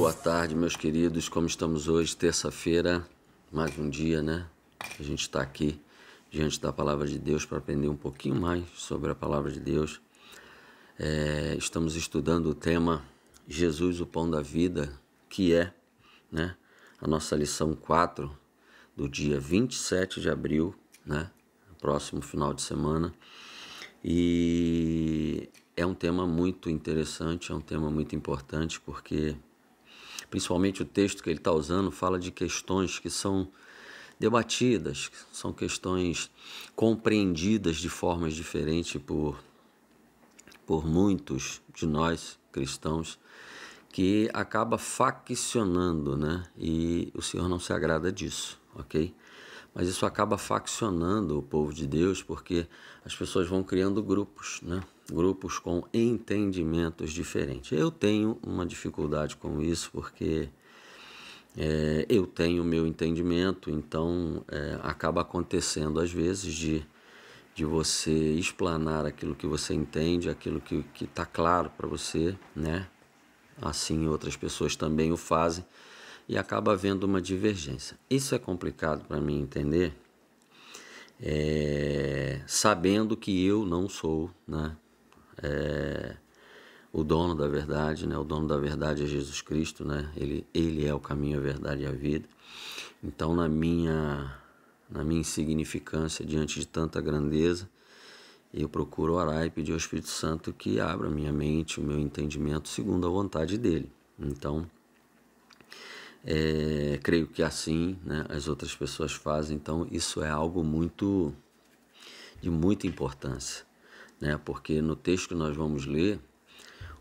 Boa tarde, meus queridos. Como estamos hoje? Terça-feira, mais um dia, né? A gente está aqui diante da Palavra de Deus para aprender um pouquinho mais sobre a Palavra de Deus. Estamos estudando o tema Jesus, o Pão da Vida, que é, né, a nossa lição 4 do dia 27 de abril, né? Próximo final de semana. E é um tema muito interessante, é um tema muito importante, porque principalmente o texto que ele está usando fala de questões que são debatidas, que são questões compreendidas de formas diferentes por muitos de nós cristãos, que acaba faccionando, né? E o Senhor não se agrada disso, ok? Mas isso acaba faccionando o povo de Deus, porque as pessoas vão criando grupos, né? Grupos com entendimentos diferentes. Eu tenho uma dificuldade com isso, porque eu tenho o meu entendimento, então acaba acontecendo às vezes de você explanar aquilo que você entende, aquilo que está claro para você, né? Assim outras pessoas também o fazem e acaba havendo uma divergência. Isso é complicado para mim entender, sabendo que eu não sou, né, o dono da verdade, né? O dono da verdade é Jesus Cristo, né? Ele é o caminho, a verdade e a vida. Então, na minha insignificância diante de tanta grandeza, eu procuro orar e pedir ao Espírito Santo que abra minha mente, o meu entendimento segundo a vontade dele. Então, creio que assim, né, as outras pessoas fazem. Então, isso é algo de muita importância, né? Porque no texto que nós vamos ler,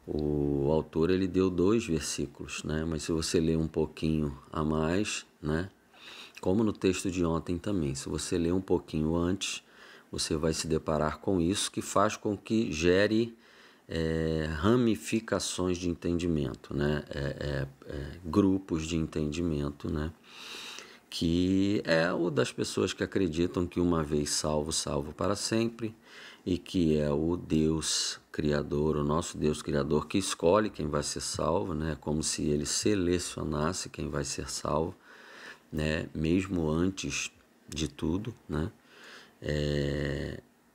o autor ele deu 2 versículos, né? Mas se você ler um pouquinho a mais, né? Como no texto de ontem também, se você ler um pouquinho antes, você vai se deparar com isso, que faz com que gere ramificações de entendimento, né? Grupos de entendimento, né? Que é o das pessoas que acreditam que uma vez salvo, salvo para sempre, e que é o Deus Criador, o nosso Deus Criador, que escolhe quem vai ser salvo, né? Como se ele selecionasse quem vai ser salvo, né? Mesmo antes de tudo, né?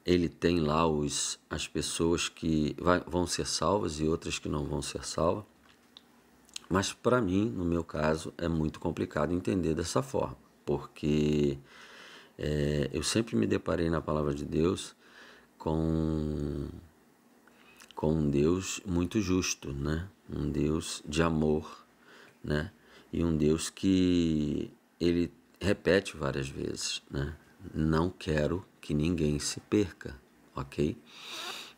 Ele tem lá as pessoas que vão ser salvas e outras que não vão ser salvas. Mas para mim, no meu caso, é muito complicado entender dessa forma, porque eu sempre me deparei na palavra de Deus com um Deus muito justo, né? Um Deus de amor, né? E um Deus que ele repete várias vezes, né? Não quero que ninguém se perca, ok?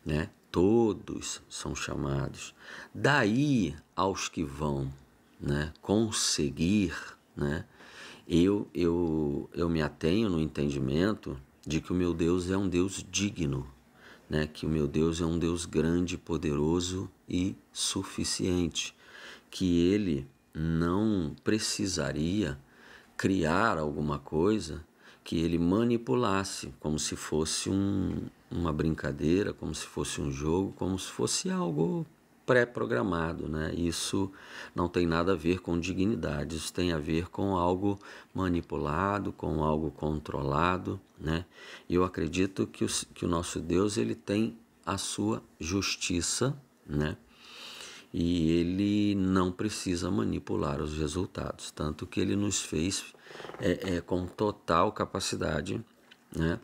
Né? Todos são chamados. Daí aos que vão, né, conseguir, né, eu me atenho no entendimento de que o meu Deus é um Deus digno, né, que o meu Deus é um Deus grande, poderoso e suficiente, que ele não precisaria criar alguma coisa que ele manipulasse, como se fosse uma brincadeira, como se fosse um jogo, como se fosse algo pré-programado, né? Isso não tem nada a ver com dignidade, isso tem a ver com algo manipulado, com algo controlado, né? E eu acredito que o nosso Deus ele tem a sua justiça, né? E ele não precisa manipular os resultados, tanto que ele nos fez com total capacidade, né,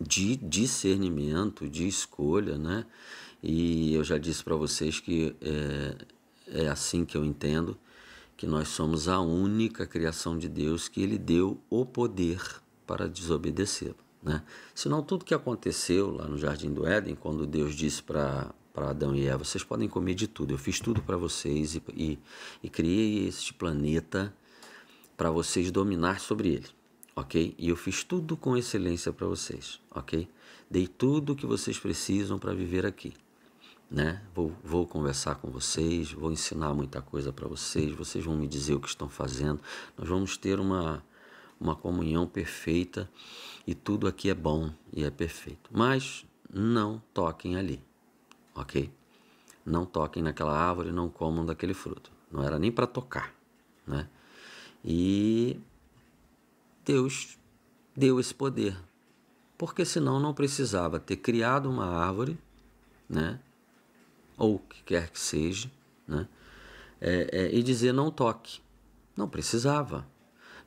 de discernimento, de escolha, né? E eu já disse para vocês que é assim que eu entendo, que nós somos a única criação de Deus que ele deu o poder para desobedecê-lo, né? Senão tudo que aconteceu lá no Jardim do Éden, quando Deus disse para Adão e Eva, vocês podem comer de tudo, eu fiz tudo para vocês e criei este planeta para vocês dominar sobre ele, ok? E eu fiz tudo com excelência para vocês, ok? Dei tudo o que vocês precisam para viver aqui, né? Vou conversar com vocês, vou ensinar muita coisa para vocês, vocês vão me dizer o que estão fazendo, nós vamos ter uma comunhão perfeita e tudo aqui é bom e é perfeito. Mas não toquem ali, ok? Não toquem naquela árvore, não comam daquele fruto. não era nem para tocar, né? E Deus deu esse poder, porque senão não precisava ter criado uma árvore, né? Ou o que quer que seja, né? E dizer não toque. Não precisava.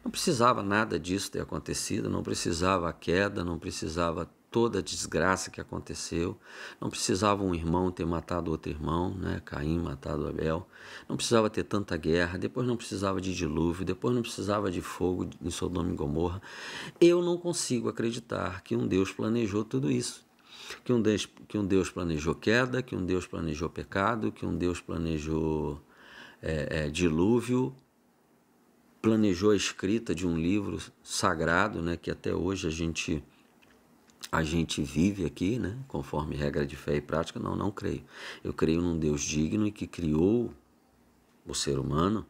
Não precisava nada disso ter acontecido, não precisava a queda, não precisava toda a desgraça que aconteceu, não precisava um irmão ter matado outro irmão, né? Caim matado Abel, não precisava ter tanta guerra, depois não precisava de dilúvio, depois não precisava de fogo em Sodoma e Gomorra. Eu não consigo acreditar que um Deus planejou tudo isso. Que um Deus planejou queda, que um Deus planejou pecado, que um Deus planejou dilúvio, planejou a escrita de um livro sagrado, né, que até hoje a gente vive aqui, né, conforme regra de fé e prática. Não creio. Eu creio num Deus digno e que criou o ser humano,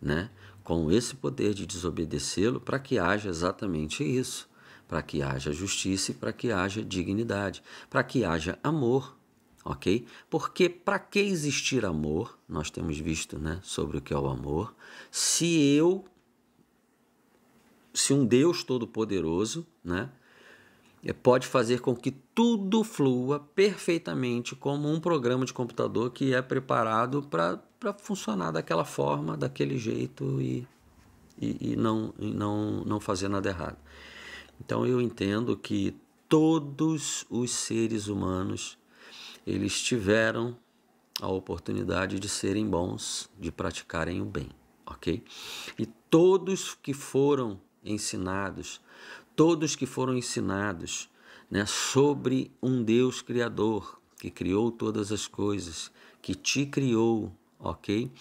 né, com esse poder de desobedecê-lo para que haja exatamente isso, para que haja justiça e para que haja dignidade, para que haja amor, ok? Porque para que existir amor, nós temos visto, né, sobre o que é o amor, se um Deus Todo-Poderoso, né, pode fazer com que tudo flua perfeitamente como um programa de computador que é preparado para funcionar daquela forma, daquele jeito e não fazer nada errado. Então eu entendo que todos os seres humanos, eles tiveram a oportunidade de serem bons, de praticarem o bem, ok? E todos que foram ensinados, né, sobre um Deus criador, que criou todas as coisas, que te criou, ok?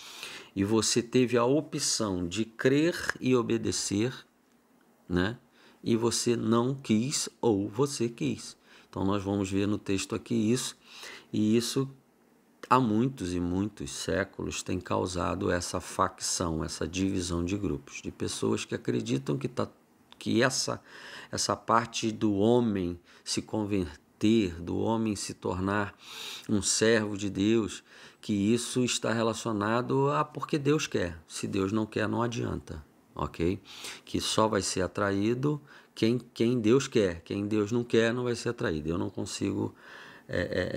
E você teve a opção de crer e obedecer, né? E você não quis ou você quis. Então nós vamos ver no texto aqui isso, e isso há muitos e muitos séculos tem causado essa facção, essa divisão de grupos, de pessoas que acreditam que essa parte do homem se converter, do homem se tornar um servo de Deus, que isso está relacionado a porque Deus quer. Se Deus não quer, não adianta, ok? Que só vai ser atraído quem Deus quer. Quem Deus não quer, não vai ser atraído. Eu não consigo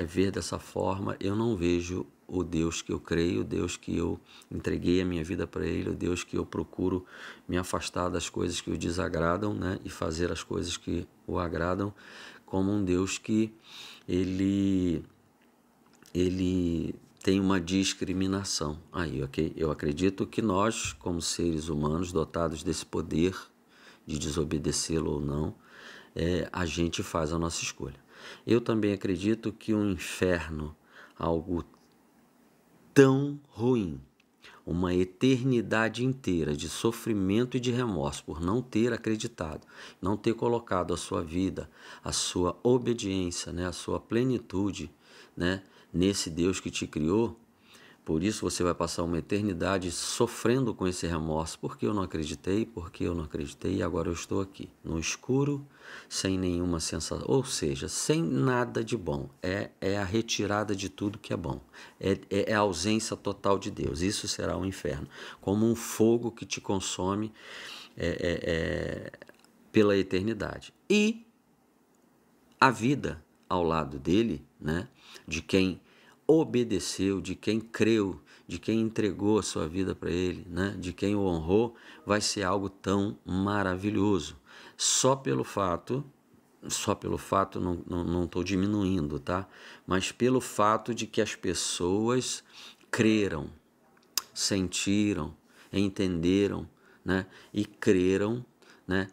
ver dessa forma. Eu não vejo o Deus que eu creio, o Deus que eu entreguei a minha vida para Ele, o Deus que eu procuro me afastar das coisas que o desagradam, né, e fazer as coisas que o agradam, como um Deus que ele tem uma discriminação. Aí, ok? Eu acredito que nós, como seres humanos dotados desse poder de desobedecê-lo ou não, a gente faz a nossa escolha. Eu também acredito que um inferno, algo tão ruim, uma eternidade inteira de sofrimento e de remorso por não ter acreditado, não ter colocado a sua vida, a sua obediência, né, a sua plenitude, né, nesse Deus que te criou. Por isso você vai passar uma eternidade sofrendo com esse remorso, porque eu não acreditei, e agora eu estou aqui, no escuro, sem nenhuma sensação, ou seja, sem nada de bom. É a retirada de tudo que é bom, é a ausência total de Deus. Isso será um inferno, como um fogo que te consome pela eternidade. E a vida ao lado dele, né, de quem obedeceu, de quem creu, de quem entregou a sua vida para ele, né, de quem o honrou, vai ser algo tão maravilhoso. Só pelo fato, não estou diminuindo, tá? Mas pelo fato de que as pessoas creram, sentiram, entenderam, né, e creram, né,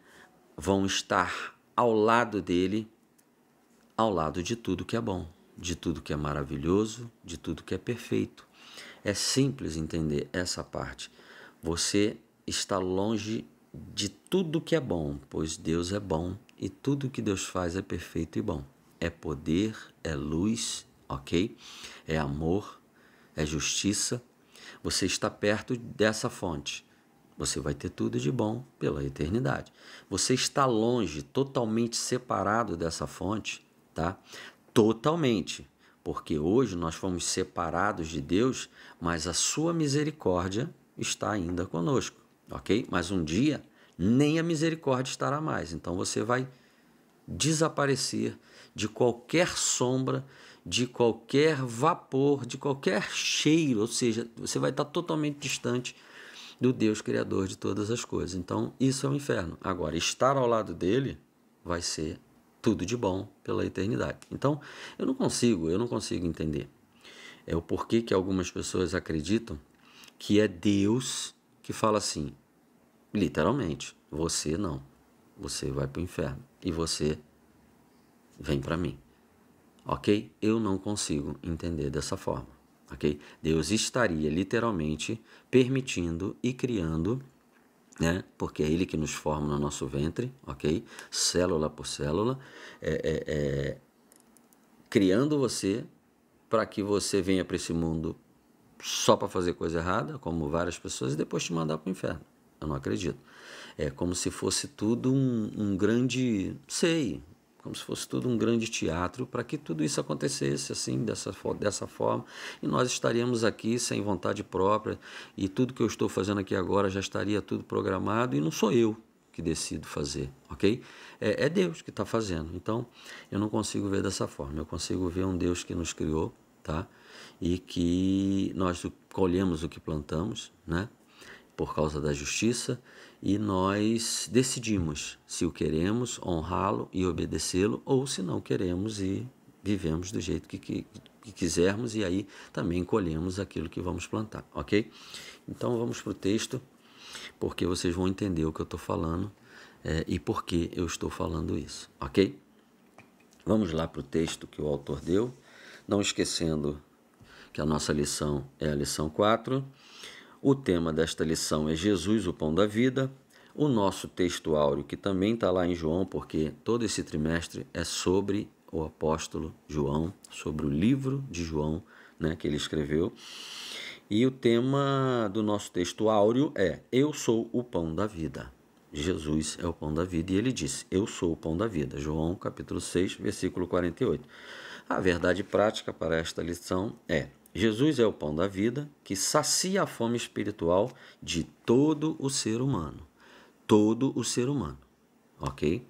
vão estar ao lado dele, ao lado de tudo que é bom, de tudo que é maravilhoso, de tudo que é perfeito. É simples entender essa parte. Você está longe de tudo que é bom, pois Deus é bom e tudo que Deus faz é perfeito e bom. É poder, é luz, ok? É amor, é justiça. Você está perto dessa fonte. Você vai ter tudo de bom pela eternidade. Você está longe, totalmente separado dessa fonte, tá? Totalmente. porque hoje nós fomos separados de Deus, mas a sua misericórdia está ainda conosco, ok? Mas um dia nem a misericórdia estará mais, então você vai desaparecer de qualquer sombra, de qualquer vapor, de qualquer cheiro, ou seja, você vai estar totalmente distante do Deus Criador de todas as coisas. Então, isso é o inferno. Agora, estar ao lado dele vai ser tudo de bom pela eternidade. Então, eu não consigo entender. É o porquê que algumas pessoas acreditam que é Deus que fala assim, literalmente, você não, você vai para o inferno e você vem para mim. Ok? Eu não consigo entender dessa forma. Ok? Deus estaria literalmente permitindo e criando, né? Porque é Ele que nos forma no nosso ventre, ok? Célula por célula, criando você para que você venha para esse mundo só para fazer coisa errada, como várias pessoas, e depois te mandar para o inferno. Eu não acredito. É como se fosse tudo um grande, como se fosse tudo um grande teatro para que tudo isso acontecesse assim, dessa forma, e nós estaríamos aqui sem vontade própria, e tudo que eu estou fazendo aqui agora já estaria tudo programado, e não sou eu que decido fazer, ok? É Deus que está fazendo. Então, eu não consigo ver dessa forma. Eu consigo ver um Deus que nos criou, tá? E que nós colhemos o que plantamos, né? Por causa da justiça, e nós decidimos se o queremos, honrá-lo e obedecê-lo, ou se não queremos e vivemos do jeito que quisermos, e aí também colhemos aquilo que vamos plantar, ok? Então vamos para o texto, porque vocês vão entender o que eu estou falando e por que eu estou falando isso, ok? Vamos lá para o texto que o autor deu, não esquecendo que a nossa lição é a lição 4. O tema desta lição é Jesus, o pão da vida. O nosso texto áureo, que também está lá em João, porque todo esse trimestre é sobre o apóstolo João, sobre o livro de João, né, que ele escreveu. E o tema do nosso texto áureo é: Eu sou o pão da vida. Jesus é o pão da vida, e ele disse: Eu sou o pão da vida. João capítulo 6, versículo 48. A verdade prática para esta lição é: Jesus é o pão da vida que sacia a fome espiritual de todo o ser humano. Todo o ser humano, ok?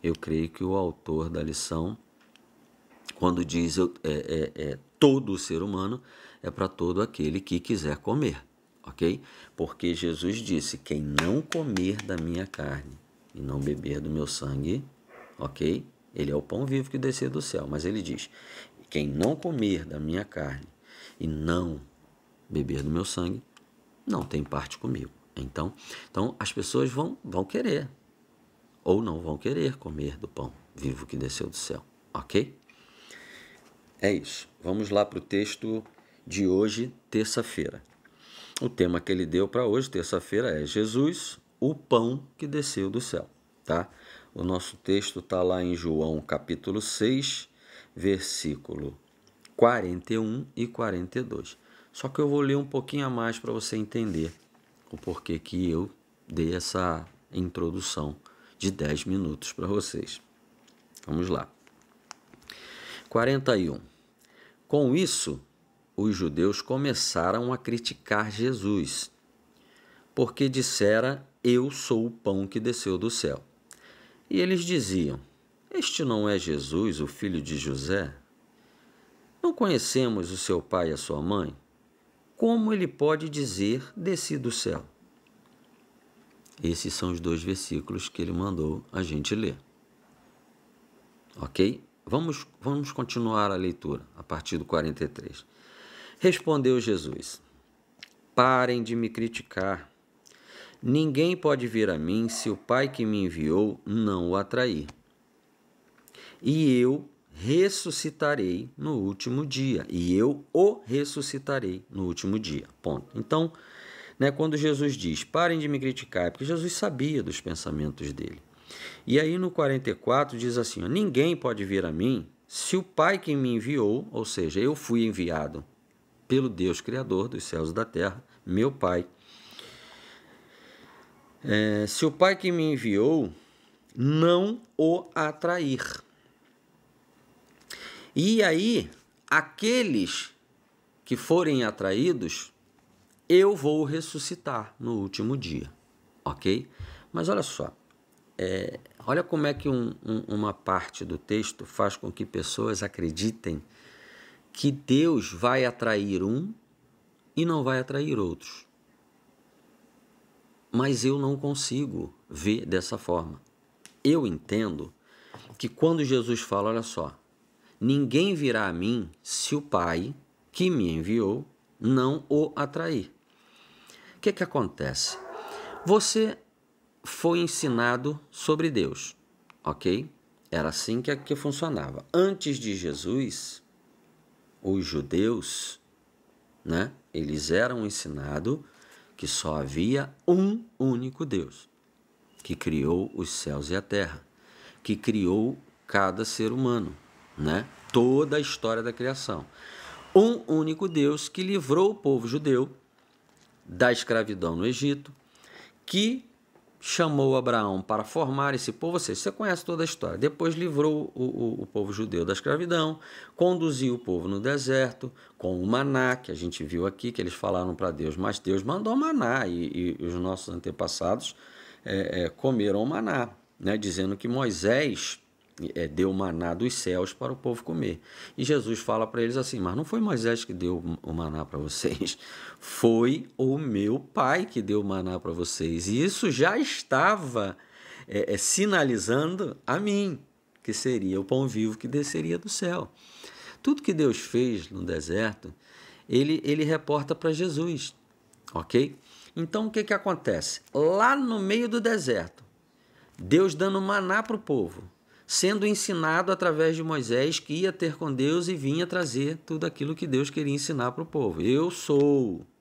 Eu creio que o autor da lição, quando diz todo o ser humano, é para todo aquele que quiser comer, ok? Porque Jesus disse: quem não comer da minha carne e não beber do meu sangue, ok? Ele é o pão vivo que desceu do céu, mas ele diz: quem não comer da minha carne e não beber do meu sangue, não tem parte comigo. Então as pessoas vão querer ou não vão querer comer do pão vivo que desceu do céu, ok? É isso. Vamos lá para o texto de hoje, terça-feira. O tema que ele deu para hoje, terça-feira, é Jesus, o pão que desceu do céu, tá? O nosso texto está lá em João capítulo 6, versículo 41 e 42. Só que eu vou ler um pouquinho a mais para você entender o porquê que eu dei essa introdução de 10 minutos para vocês. Vamos lá. 41. Com isso, os judeus começaram a criticar Jesus, porque dissera: Eu sou o pão que desceu do céu. E eles diziam: Este não é Jesus, o filho de José? Não conhecemos o seu pai e a sua mãe? Como ele pode dizer: Desci do céu? Esses são os 2 versículos que ele mandou a gente ler. Ok? Vamos continuar a leitura a partir do 43. Respondeu Jesus: Parem de me criticar. Ninguém pode vir a mim se o Pai que me enviou não o atrair. E eu ressuscitarei no último dia. E eu o ressuscitarei no último dia. Ponto. Então, quando Jesus diz: parem de me criticar, é porque Jesus sabia dos pensamentos dele. E aí no 44 diz assim: ninguém pode vir a mim se o Pai que me enviou, ou seja, eu fui enviado pelo Deus Criador dos céus e da terra, meu Pai. Se o Pai que me enviou não o atrair. E aí aqueles que forem atraídos, eu vou ressuscitar no último dia, ok? Mas olha só, olha como é que uma parte do texto faz com que pessoas acreditem que Deus vai atrair um e não vai atrair outros. Mas eu não consigo ver dessa forma. Eu entendo que quando Jesus fala, olha só, ninguém virá a mim se o Pai que me enviou não o atrair. O que acontece? Você foi ensinado sobre Deus, ok? Era assim que funcionava. Antes de Jesus, os judeus, né, eles eram ensinados que só havia um único Deus, que criou os céus e a terra, que criou cada ser humano, né? Toda a história da criação. Um único Deus que livrou o povo judeu da escravidão no Egito, que chamou Abraão para formar esse povo. Você conhece toda a história. Depois livrou o povo judeu da escravidão, conduziu o povo no deserto com o maná, que a gente viu aqui, que eles falaram para Deus, mas Deus mandou maná e os nossos antepassados comeram maná, né, dizendo que Moisés deu maná dos céus para o povo comer. E Jesus fala para eles assim, mas não foi Moisés que deu o maná para vocês, foi o meu Pai que deu o maná para vocês. E isso já estava sinalizando a mim, que seria o pão vivo que desceria do céu. Tudo que Deus fez no deserto, ele reporta para Jesus, ok? Então o que acontece? Lá no meio do deserto, Deus dando maná para o povo, sendo ensinado através de Moisés, que ia ter com Deus e vinha trazer tudo aquilo que Deus queria ensinar para o povo.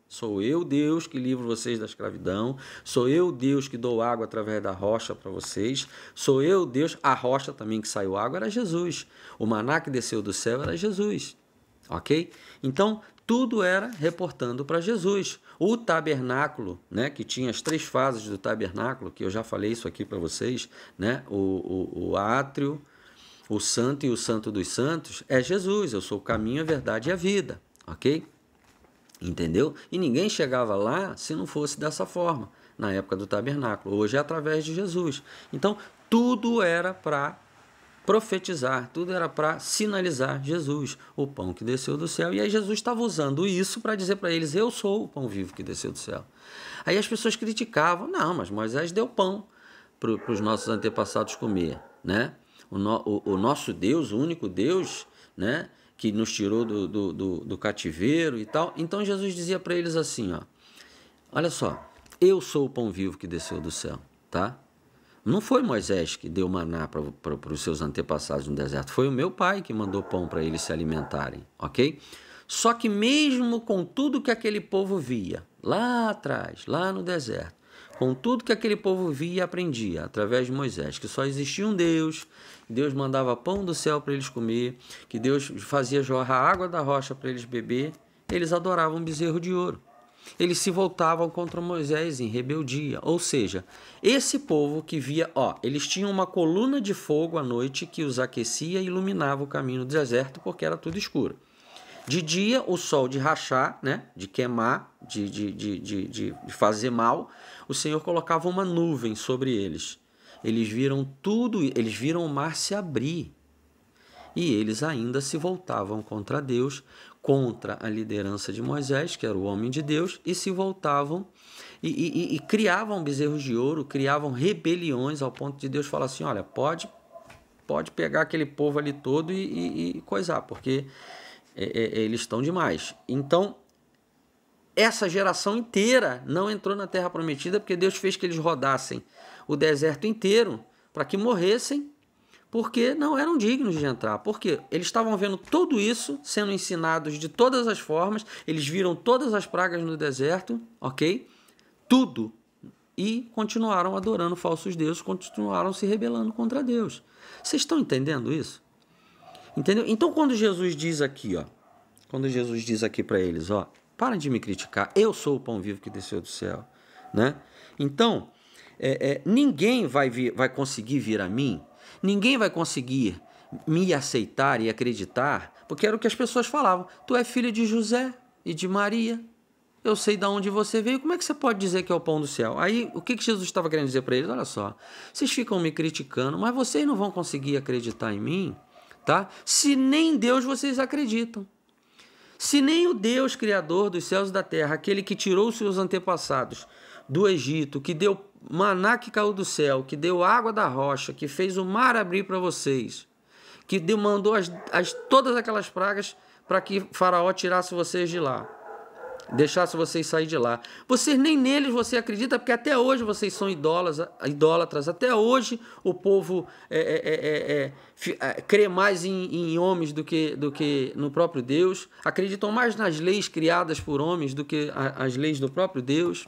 Sou eu Deus que livro vocês da escravidão, sou eu Deus que dou água através da rocha para vocês, sou eu Deus, a rocha também que saiu água era Jesus, o maná que desceu do céu era Jesus, ok? Então, tudo era reportando para Jesus. O tabernáculo, né, que tinha as 3 fases do tabernáculo, que eu já falei isso aqui para vocês, né, o átrio, o santo e o santo dos santos, é Jesus. Eu sou o caminho, a verdade e a vida, ok? Entendeu? E ninguém chegava lá se não fosse dessa forma, na época do tabernáculo. Hoje é através de Jesus. Então, tudo era para profetizar, tudo era para sinalizar Jesus, o pão que desceu do céu. E aí Jesus estava usando isso para dizer para eles, eu sou o pão vivo que desceu do céu. Aí as pessoas criticavam, não, mas Moisés deu pão para os nossos antepassados comer, né? O nosso Deus, o único Deus, né, que nos tirou do cativeiro e tal. Então Jesus dizia para eles assim, ó, olha só, eu sou o pão vivo que desceu do céu, tá? Não foi Moisés que deu maná para os seus antepassados no deserto, foi o meu Pai que mandou pão para eles se alimentarem, ok? Só que mesmo com tudo que aquele povo via, lá atrás, lá no deserto, com tudo que aquele povo via e aprendia através de Moisés, que só existia um Deus, Deus mandava pão do céu para eles comer, que Deus fazia jorrar água da rocha para eles beber, eles adoravam um bezerro de ouro. Eles se voltavam contra Moisés em rebeldia. Ou seja, esse povo que via, eles tinham uma coluna de fogo à noite que os aquecia e iluminava o caminho do deserto porque era tudo escuro. De dia, o sol de rachar, né, de queimar, de fazer mal, o Senhor colocava uma nuvem sobre eles. Eles viram tudo, eles viram o mar se abrir. E eles ainda se voltavam contra Deus, contra a liderança de Moisés, que era o homem de Deus, e se voltavam e criavam bezerros de ouro, criavam rebeliões ao ponto de Deus falar assim, olha, pode pegar aquele povo ali todo e coisar, porque eles estão demais. Então, essa geração inteira não entrou na Terra Prometida porque Deus fez que eles rodassem o deserto inteiro para que morressem, porque não eram dignos de entrar. Porque eles estavam vendo tudo isso, sendo ensinados de todas as formas, eles viram todas as pragas no deserto, ok? Tudo. E continuaram adorando falsos deuses, continuaram se rebelando contra Deus. Vocês estão entendendo isso? Entendeu? Então, quando Jesus diz aqui, para eles, parem de me criticar, eu sou o pão vivo que desceu do céu, né? Então, ninguém vai conseguir vir a mim, ninguém vai conseguir me aceitar e acreditar, porque era o que as pessoas falavam. Tu é filho de José e de Maria. Eu sei de onde você veio. Como é que você pode dizer que é o pão do céu? Aí, o que Jesus estava querendo dizer para eles? Olha só, vocês ficam me criticando, mas vocês não vão conseguir acreditar em mim, tá? Se nem Deus vocês acreditam. Se nem o Deus criador dos céus e da terra, aquele que tirou os seus antepassados do Egito, que deu maná que caiu do céu, que deu água da rocha, que fez o mar abrir para vocês, que mandou todas aquelas pragas para que Faraó tirasse vocês de lá, deixasse vocês sair de lá. Vocês nem neles você acredita, porque até hoje vocês são idólatras. Até hoje o povo crê mais em homens do que no próprio Deus. Acreditam mais nas leis criadas por homens do que as leis do próprio Deus.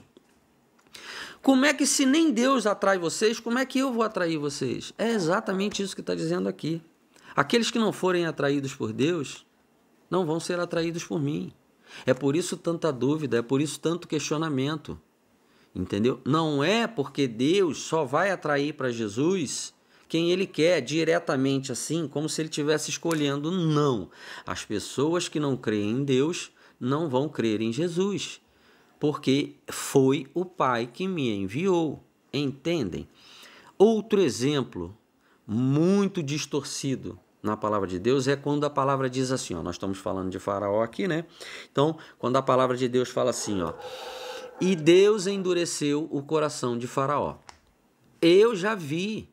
Como é que, se nem Deus atrai vocês, como é que eu vou atrair vocês? É exatamente isso que está dizendo aqui. Aqueles que não forem atraídos por Deus não vão ser atraídos por mim. É por isso tanta dúvida, é por isso tanto questionamento, entendeu? Não é porque Deus só vai atrair para Jesus quem Ele quer, diretamente assim, como se Ele estivesse escolhendo. Não. As pessoas que não creem em Deus não vão crer em Jesus, porque foi o Pai que me enviou, entendem? Outro exemplo muito distorcido na palavra de Deus é quando a palavra diz assim, ó, nós estamos falando de Faraó aqui, né? Então, quando a palavra de Deus fala assim, ó, e Deus endureceu o coração de Faraó. Eu já vi,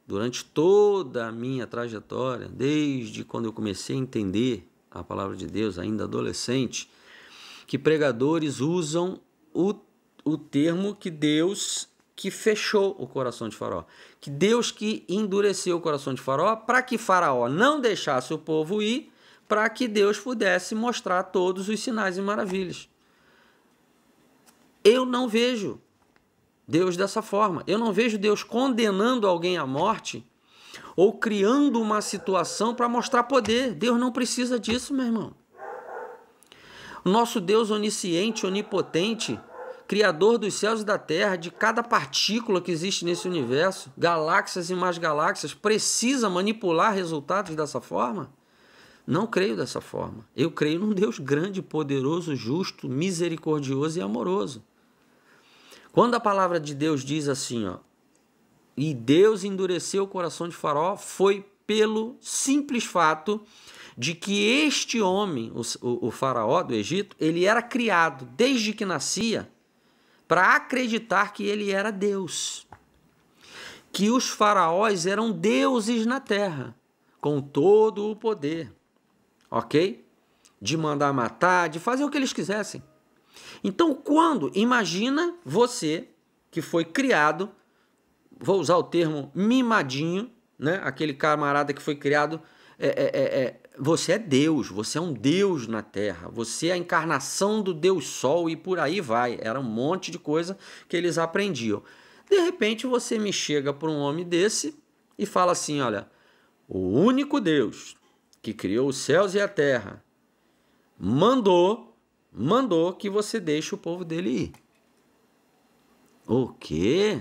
durante toda a minha trajetória, desde quando eu comecei a entender a palavra de Deus, ainda adolescente, que pregadores usam o termo que Deus que fechou o coração de Faraó, que Deus que endureceu o coração de Faraó para que Faraó não deixasse o povo ir, para que Deus pudesse mostrar todos os sinais e maravilhas. Eu não vejo Deus dessa forma. Eu não vejo Deus condenando alguém à morte ou criando uma situação para mostrar poder. Deus não precisa disso, meu irmão. O nosso Deus onisciente, onipotente, Criador dos céus e da terra, de cada partícula que existe nesse universo, galáxias e mais galáxias, precisa manipular resultados dessa forma? Não creio dessa forma. Eu creio num Deus grande, poderoso, justo, misericordioso e amoroso. Quando a palavra de Deus diz assim, ó, e Deus endureceu o coração de Faraó, foi pelo simples fato de que este homem, o Faraó do Egito, ele era criado desde que nascia para acreditar que ele era Deus, que os faraós eram deuses na terra, com todo o poder, ok? De mandar matar, de fazer o que eles quisessem. Então, imagina você que foi criado, vou usar o termo mimadinho, né? Aquele camarada que foi criado, você é Deus, você é um Deus na Terra, você é a encarnação do Deus Sol e por aí vai. Era um monte de coisa que eles aprendiam. De repente você me chega para um homem desse e fala assim, olha, o único Deus que criou os céus e a terra mandou que você deixe o povo dele ir. O quê?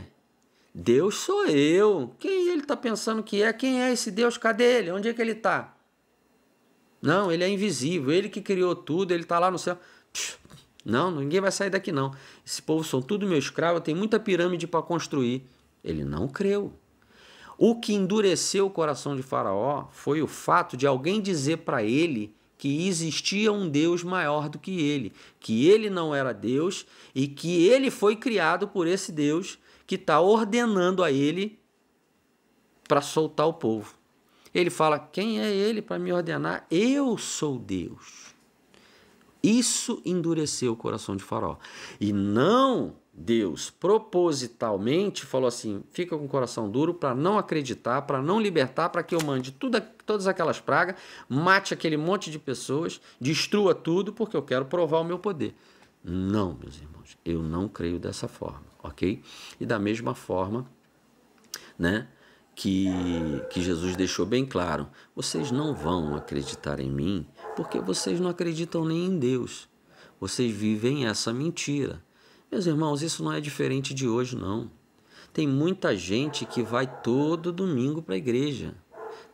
Deus sou eu. Quem ele está pensando que é? Quem é esse Deus? Cadê ele? Onde é que ele está? Não, ele é invisível. Ele que criou tudo, ele está lá no céu. Não, ninguém vai sair daqui não. Esse povo são tudo meu escravo, tem muita pirâmide para construir. Ele não creu. O que endureceu o coração de Faraó foi o fato de alguém dizer para ele que existia um Deus maior do que ele não era Deus e que ele foi criado por esse Deus que está ordenando a ele para soltar o povo. Ele fala, quem é ele para me ordenar? Eu sou Deus. Isso endureceu o coração de Faraó. E não Deus propositalmente falou assim, fica com o coração duro para não acreditar, para não libertar, para que eu mande todas aquelas pragas, mate aquele monte de pessoas, destrua tudo, porque eu quero provar o meu poder. Não, meus irmãos, eu não creio dessa forma, ok? E da mesma forma, né, que Jesus deixou bem claro, vocês não vão acreditar em mim, porque vocês não acreditam nem em Deus. Vocês vivem essa mentira. Meus irmãos, isso não é diferente de hoje, não. Tem muita gente que vai todo domingo para a igreja.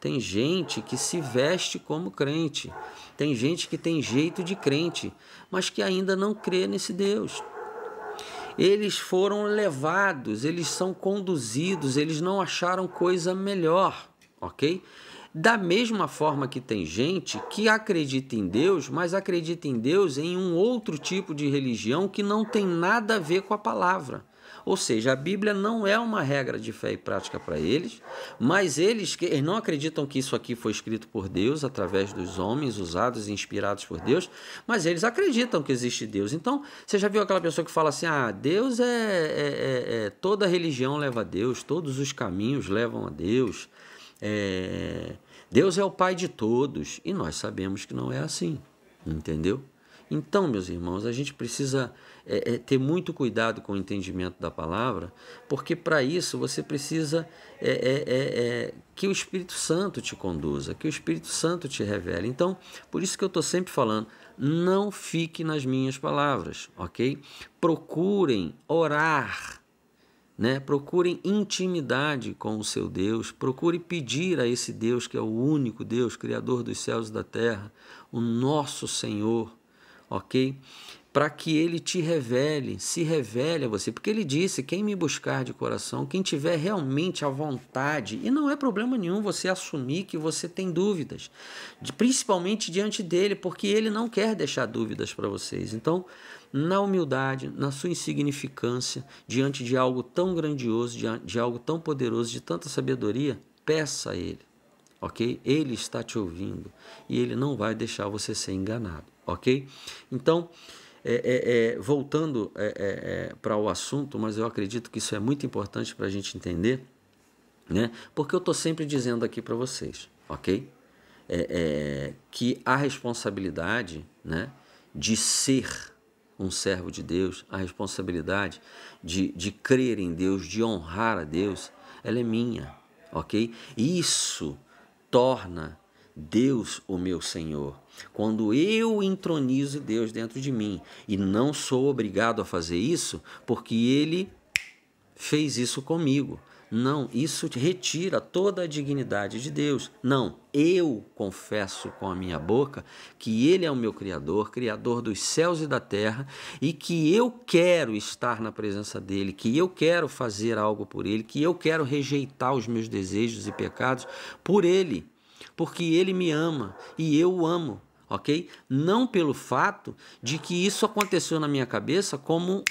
tem gente que se veste como crente, tem gente que tem jeito de crente, mas que ainda não crê nesse Deus. Eles foram levados, eles são conduzidos, eles não acharam coisa melhor, ok? Da mesma forma que tem gente que acredita em Deus, mas acredita em Deus em um outro tipo de religião que não tem nada a ver com a palavra. Ou seja, a Bíblia não é uma regra de fé e prática para eles, mas eles não acreditam que isso aqui foi escrito por Deus, através dos homens, usados e inspirados por Deus, mas eles acreditam que existe Deus. Então, você já viu aquela pessoa que fala assim, Deus toda religião leva a Deus, todos os caminhos levam a Deus, Deus é o Pai de todos, e nós sabemos que não é assim, entendeu? Então, meus irmãos, a gente precisa ter muito cuidado com o entendimento da palavra, porque para isso você precisa que o Espírito Santo te conduza, que o Espírito Santo te revele. Então, por isso que eu estou sempre falando, não fique nas minhas palavras, ok? Procurem orar, né? Procurem intimidade com o seu Deus, procure pedir a esse Deus que é o único Deus, Criador dos céus e da terra, o nosso Senhor, ok? Para que ele te revele, se revele a você, porque ele disse, quem me buscar de coração, quem tiver realmente a vontade, e não é problema nenhum você assumir que você tem dúvidas, principalmente diante dele, porque ele não quer deixar dúvidas para vocês. Então, na humildade, na sua insignificância, diante de algo tão grandioso, de algo tão poderoso, de tanta sabedoria, peça a ele, ok? Ele está te ouvindo e ele não vai deixar você ser enganado, ok? Então, voltando para o assunto, mas eu acredito que isso é muito importante para a gente entender, né? Porque eu estou sempre dizendo aqui para vocês, ok? Que a responsabilidade, né, de ser um servo de Deus, a responsabilidade de crer em Deus, de honrar a Deus, ela é minha, ok? Isso torna Deus o meu Senhor. Quando eu entronizo Deus dentro de mim e não sou obrigado a fazer isso porque Ele fez isso comigo. Não, isso retira toda a dignidade de Deus. Não, eu confesso com a minha boca que Ele é o meu Criador, Criador dos céus e da terra, e que eu quero estar na presença dEle, que eu quero fazer algo por Ele, que eu quero rejeitar os meus desejos e pecados por Ele, porque Ele me ama e eu o amo, ok? Não pelo fato de que isso aconteceu na minha cabeça como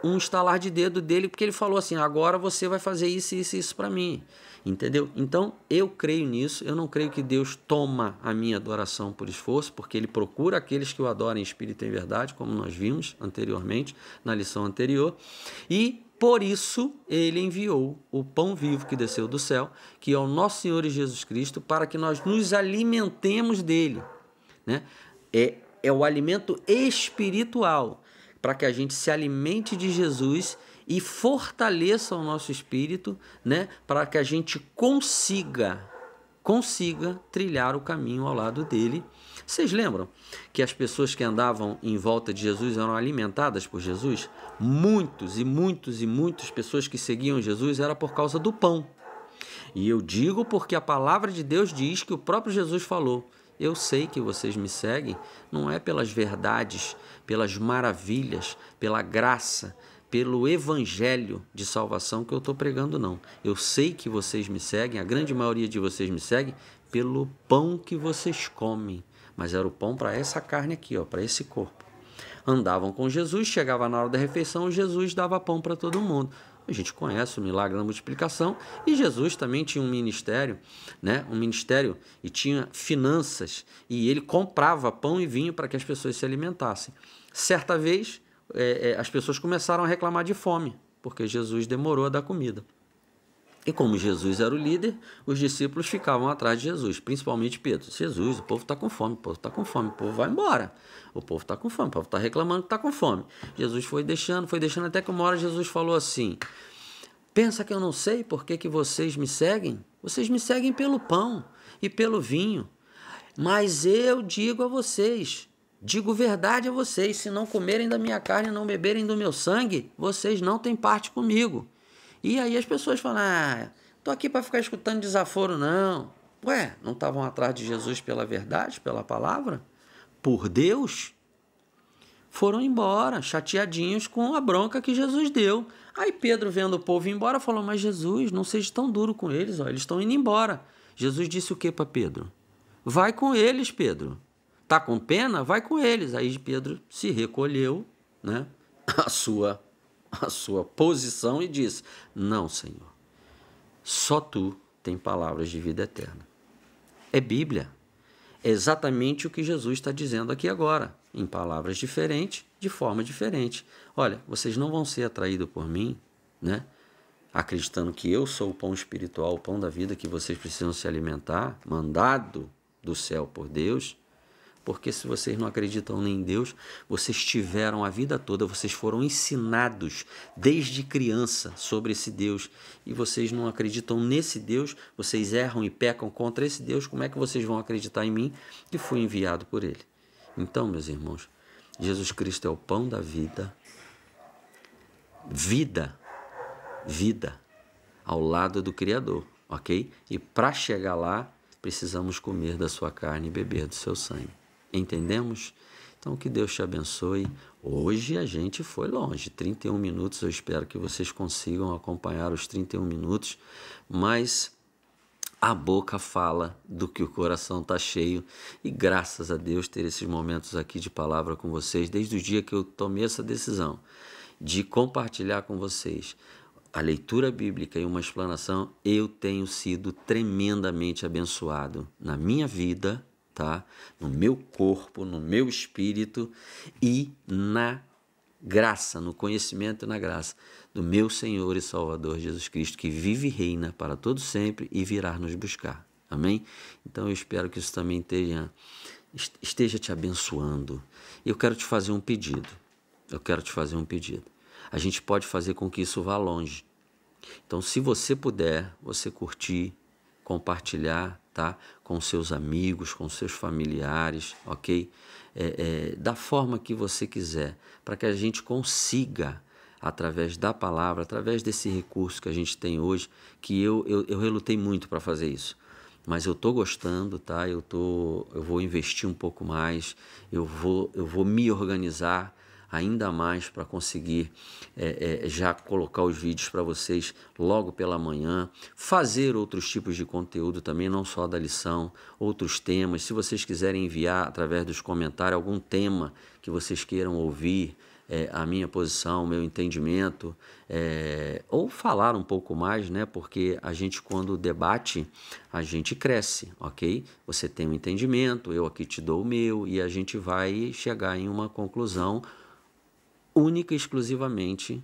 um estalar de dedo dele, porque ele falou assim, agora você vai fazer isso, isso, isso para mim, entendeu? Então, eu creio nisso, eu não creio que Deus toma a minha adoração por esforço, porque Ele procura aqueles que o adoram em espírito e em verdade, como nós vimos anteriormente, na lição anterior, e por isso Ele enviou o pão vivo que desceu do céu, que é o nosso Senhor Jesus Cristo, para que nós nos alimentemos dele, né? É o alimento espiritual, para que a gente se alimente de Jesus e fortaleça o nosso espírito, né? Para que a gente consiga trilhar o caminho ao lado dele. Vocês lembram que as pessoas que andavam em volta de Jesus eram alimentadas por Jesus? Muitas pessoas que seguiam Jesus era por causa do pão. E eu digo porque a palavra de Deus diz que o próprio Jesus falou, eu sei que vocês me seguem, não é pelas verdades, pelas maravilhas, pela graça, pelo evangelho de salvação que eu estou pregando, não. Eu sei que vocês me seguem, a grande maioria de vocês me segue, pelo pão que vocês comem. Mas era o pão para essa carne aqui, para esse corpo. Andavam com Jesus, chegava na hora da refeição, Jesus dava pão para todo mundo. A gente conhece o milagre da multiplicação e Jesus também tinha um ministério, né? Um ministério e tinha finanças e ele comprava pão e vinho para que as pessoas se alimentassem. Certa vez, as pessoas começaram a reclamar de fome, porque Jesus demorou a dar comida. E como Jesus era o líder, os discípulos ficavam atrás de Jesus, principalmente Pedro. Jesus, o povo está com fome, o povo está com fome, o povo vai embora. O povo está com fome, o povo está reclamando que está com fome. Jesus foi deixando até que uma hora Jesus falou assim, pensa que eu não sei por que vocês me seguem? Vocês me seguem pelo pão e pelo vinho. Mas eu digo a vocês, digo verdade a vocês, se não comerem da minha carne e não beberem do meu sangue, vocês não têm parte comigo. E aí as pessoas falam, tô aqui para ficar escutando desaforo, não. Ué, não estavam atrás de Jesus pela verdade, pela palavra? Por Deus? Foram embora, chateadinhos com a bronca que Jesus deu. Aí Pedro, vendo o povo ir embora, falou, mas Jesus, não seja tão duro com eles, ó, eles estão indo embora. Jesus disse o que para Pedro? Vai com eles, Pedro. Tá com pena? Vai com eles. Aí Pedro se recolheu, né, a sua posição e disse, não, Senhor, só tu tem palavras de vida eterna. É Bíblia. É exatamente o que Jesus está dizendo aqui agora, em palavras diferentes, de forma diferente. Olha, vocês não vão ser atraídos por mim, né? Acreditando que eu sou o pão espiritual, o pão da vida, que vocês precisam se alimentar, mandado do céu por Deus, porque se vocês não acreditam nem em Deus, vocês tiveram a vida toda, vocês foram ensinados desde criança sobre esse Deus, e vocês não acreditam nesse Deus, vocês erram e pecam contra esse Deus, como é que vocês vão acreditar em mim, que fui enviado por ele? Então, meus irmãos, Jesus Cristo é o pão da vida, vida, ao lado do Criador, ok? E para chegar lá, precisamos comer da sua carne e beber do seu sangue. Entendemos? Então, que Deus te abençoe. Hoje a gente foi longe, 31 minutos, eu espero que vocês consigam acompanhar os 31 minutos, mas a boca fala do que o coração está cheio, e graças a Deus ter esses momentos aqui de palavra com vocês, desde o dia que eu tomei essa decisão de compartilhar com vocês a leitura bíblica e uma explanação, eu tenho sido tremendamente abençoado na minha vida, tá? No meu corpo, no meu espírito e na graça, no conhecimento e na graça do meu Senhor e Salvador Jesus Cristo, que vive e reina para todo sempre e virá nos buscar. Amém? Então eu espero que isso também esteja te abençoando. Eu quero te fazer um pedido. A gente pode fazer com que isso vá longe. Então, se você puder, você curtir, compartilhar, tá? Com seus amigos, com seus familiares, ok? Da forma que você quiser, para que a gente consiga, através da palavra, através desse recurso que a gente tem hoje, que eu relutei muito para fazer isso. Mas eu estou gostando, tá? Eu vou investir um pouco mais, eu vou me organizar ainda mais para conseguir já colocar os vídeos para vocês logo pela manhã, fazer outros tipos de conteúdo também, não só da lição, outros temas. Se vocês quiserem enviar através dos comentários algum tema que vocês queiram ouvir, a minha posição, o meu entendimento, ou falar um pouco mais, né? Porque a gente, quando debate, a gente cresce, ok? Você tem um entendimento, eu aqui te dou o meu, e a gente vai chegar em uma conclusão única e exclusivamente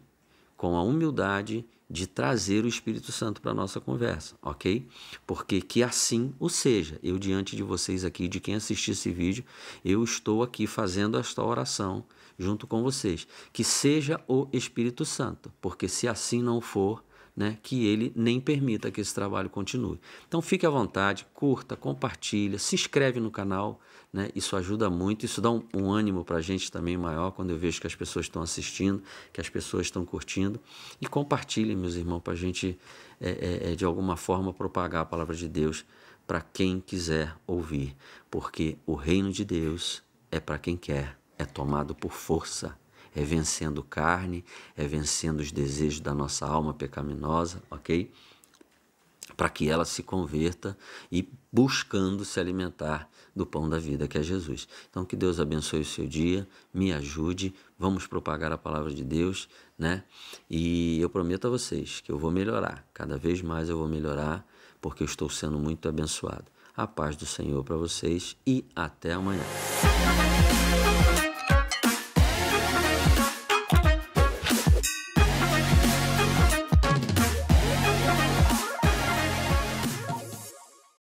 com a humildade de trazer o Espírito Santo para a nossa conversa, ok? Porque que assim o seja. Eu, diante de vocês aqui, de quem assistir esse vídeo, eu estou aqui fazendo esta oração junto com vocês. Que seja o Espírito Santo, porque se assim não for, né, que ele nem permita que esse trabalho continue. Então fique à vontade, curta, compartilha, se inscreve no canal, né, isso ajuda muito, isso dá um ânimo para a gente também maior, quando eu vejo que as pessoas estão assistindo, que as pessoas estão curtindo, e compartilhem, meus irmãos, para a gente de alguma forma propagar a palavra de Deus para quem quiser ouvir, porque o reino de Deus é para quem quer, é tomado por força. É vencendo carne, é vencendo os desejos da nossa alma pecaminosa, ok? Para que ela se converta e buscando se alimentar do pão da vida, que é Jesus. Então, que Deus abençoe o seu dia, me ajude, vamos propagar a palavra de Deus, né? E eu prometo a vocês que eu vou melhorar, cada vez mais eu vou melhorar, porque eu estou sendo muito abençoado. A paz do Senhor para vocês e até amanhã.